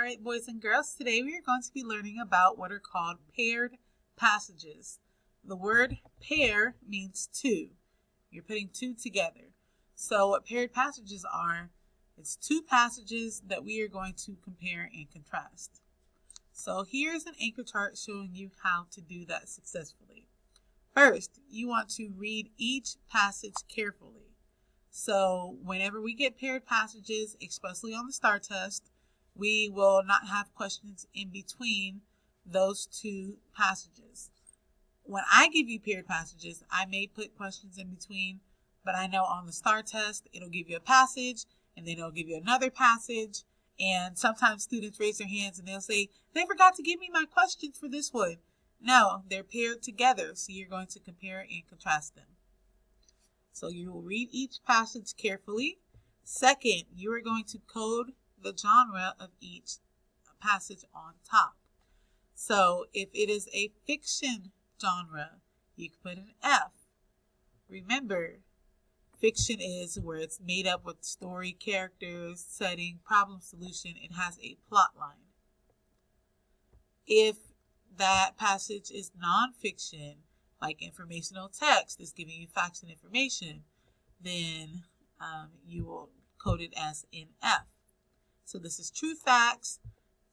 Alright, boys and girls, today we are going to be learning about what are called paired passages. The word pair means two. You're putting two together. So what paired passages are, it's two passages that we are going to compare and contrast. So here's an anchor chart showing you how to do that successfully. First, you want to read each passage carefully. So whenever we get paired passages, especially on the STAR test, we will not have questions in between those two passages. When I give you paired passages, I may put questions in between, but I know on the STAR test, it'll give you a passage, and then it'll give you another passage. And sometimes students raise their hands and they'll say, they forgot to give me my questions for this one. No, they're paired together, so you're going to compare and contrast them. So you will read each passage carefully. Second, you are going to code the genre of each passage on top. So if it is a fiction genre, you can put an F. Remember, fiction is where it's made up with story, characters, setting, problem, solution. It has a plot line. If that passage is nonfiction, like informational text is giving you facts and information, then you will code it as an F. So this is true facts,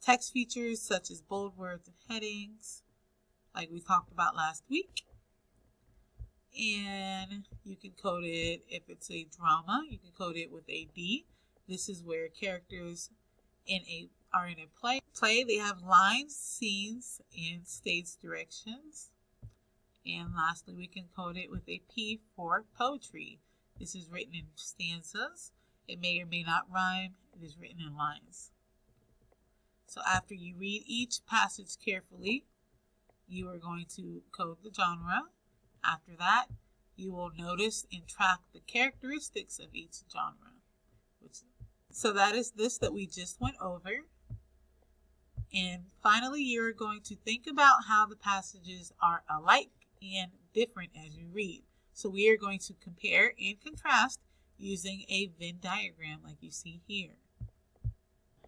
text features such as bold words and headings, like we talked about last week. And you can code it, if it's a drama, you can code it with a D. This is where characters are in a play. They have lines, scenes, and stage directions. And lastly, we can code it with a P for poetry. This is written in stanzas. It may or may not rhyme. It is written in lines. So after you read each passage carefully, you are going to code the genre. After that, you will notice and track the characteristics of each genre. So that is this that we just went over. And finally, you're going to think about how the passages are alike and different as you read. So we are going to compare and contrast using a Venn diagram like you see here.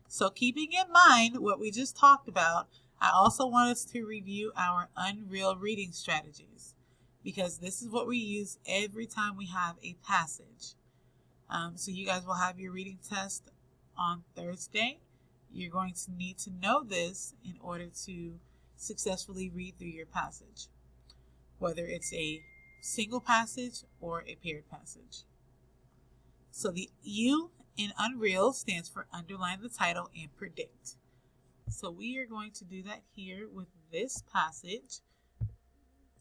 So keeping in mind what we just talked about, I also want us to review our Unreal reading strategies, because this is what we use every time we have a passage. So you guys will have your reading test on Thursday. You're going to need to know this in order to successfully read through your passage, whether it's a single passage or a paired passage. So the U in Unreal stands for underline the title and predict. So we are going to do that here with this passage.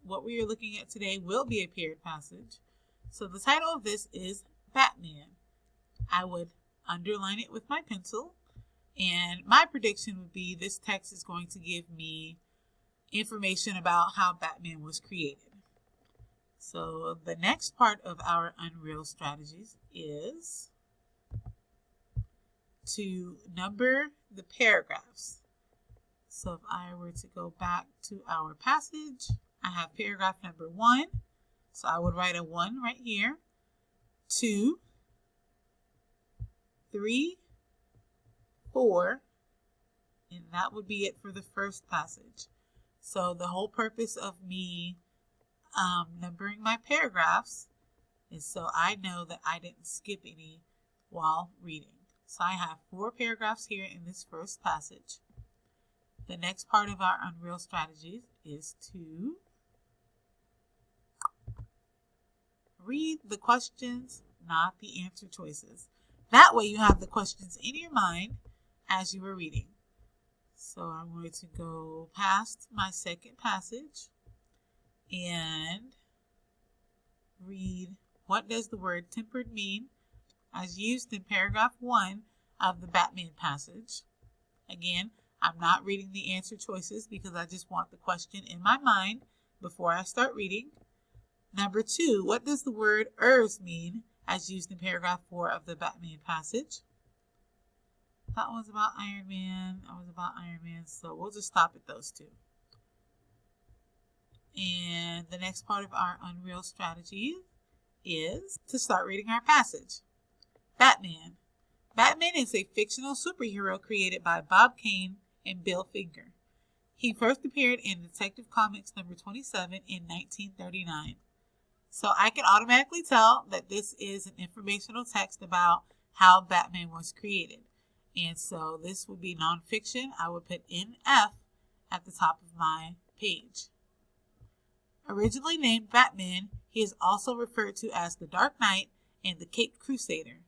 What we are looking at today will be a paired passage. So the title of this is Batman. I would underline it with my pencil, and my prediction would be this text is going to give me information about how Batman was created. So the next part of our Unreal strategies is to number the paragraphs. So if I were to go back to our passage, I have paragraph number 1. So I would write a 1 right here. 2, 3, 4, and that would be it for the first passage. So the whole purpose of me numbering my paragraphs is so I know that I didn't skip any while reading. So I have 4 paragraphs here in this first passage. The next part of our Unreal strategies is to read the questions, not the answer choices. That way you have the questions in your mind as you were reading. So I'm going to go past my second passage and read what does the word tempered mean as used in paragraph 1 of the Batman passage. Again, I'm not reading the answer choices because I just want the question in my mind before I start reading. Number 2, what does the word Earth mean as used in paragraph 4 of the Batman passage? That was about Iron Man. So we'll just stop at those 2. And the next part of our Unreal strategy is to start reading our passage. Batman. Batman is a fictional superhero created by Bob Kane and Bill Finger. He first appeared in Detective Comics number 27 in 1939. So I can automatically tell that this is an informational text about how Batman was created. And so this would be nonfiction. I would put NF at the top of my page. Originally named Batman, he is also referred to as the Dark Knight and the Caped Crusader.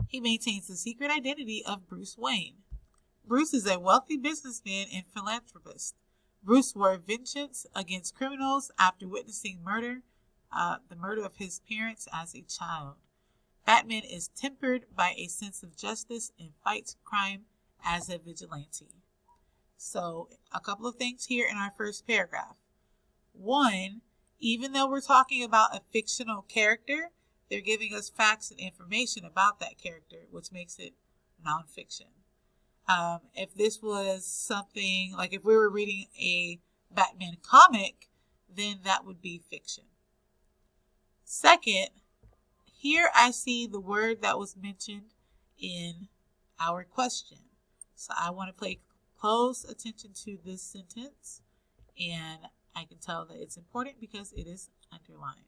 He maintains the secret identity of Bruce Wayne. Bruce is a wealthy businessman and philanthropist. Bruce swore vengeance against criminals after witnessing the murder of his parents as a child. Batman is tempered by a sense of justice and fights crime as a vigilante. So, a couple of things here in our first paragraph. One, even though we're talking about a fictional character, they're giving us facts and information about that character, which makes it nonfiction. If this was something, like if we were reading a Batman comic, then that would be fiction. Second, here I see the word that was mentioned in our question. So I want to pay close attention to this sentence, and I can tell that it's important because it is underlined.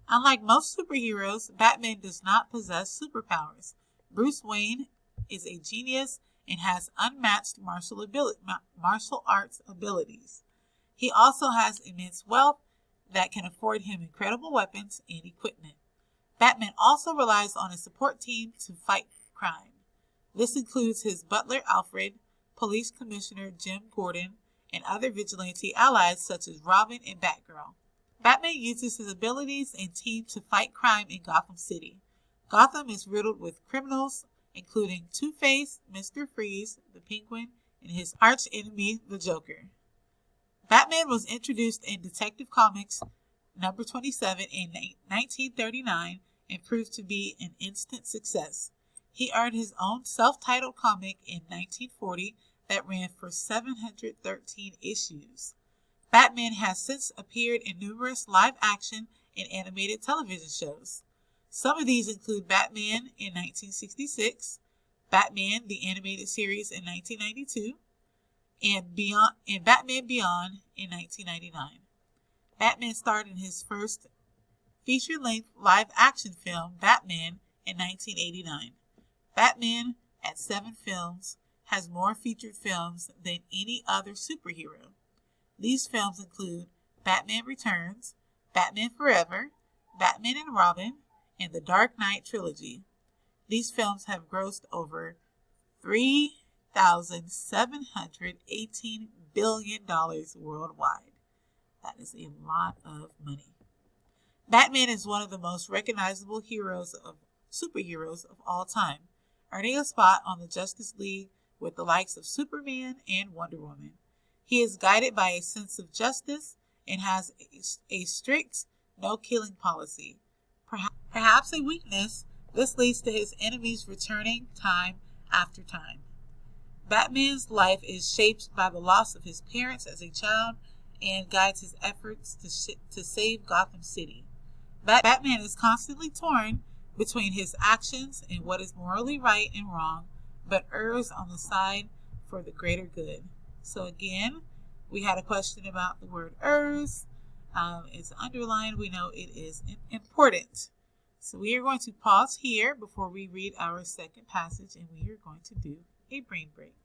Unlike most superheroes, Batman does not possess superpowers. Bruce Wayne is a genius and has unmatched martial arts abilities. He also has immense wealth that can afford him incredible weapons and equipment. Batman also relies on a support team to fight crime. This includes his butler Alfred, police commissioner Jim Gordon, and other vigilante allies such as Robin and Batgirl. Batman uses his abilities and team to fight crime in Gotham City. Gotham is riddled with criminals, including Two-Face, Mr. Freeze, the Penguin, and his arch-enemy, the Joker. Batman was introduced in Detective Comics number 27 in 1939 and proved to be an instant success. He earned his own self-titled comic in 1940 that ran for 713 issues. Batman has since appeared in numerous live-action and animated television shows. Some of these include Batman in 1966, Batman the Animated Series in 1992, and Batman Beyond in 1999. Batman starred in his first feature-length live-action film, Batman, in 1989. Batman, at 7 films, has more featured films than any other superhero. These films include Batman Returns, Batman Forever, Batman and Robin, and the Dark Knight trilogy. These films have grossed over $3,718 billion worldwide. That is a lot of money. Batman is one of the most recognizable superheroes of all time, earning a spot on the Justice League with the likes of Superman and Wonder Woman. He is guided by a sense of justice and has a strict no-killing policy. Perhaps a weakness, this leads to his enemies returning time after time. Batman's life is shaped by the loss of his parents as a child and guides his efforts to save Gotham City. Batman is constantly torn between his actions and what is morally right and wrong, but errs on the side for the greater good. So again, we had a question about the word errs. It's underlined. We know it is important. So we are going to pause here before we read our second passage, and we are going to do a brain break.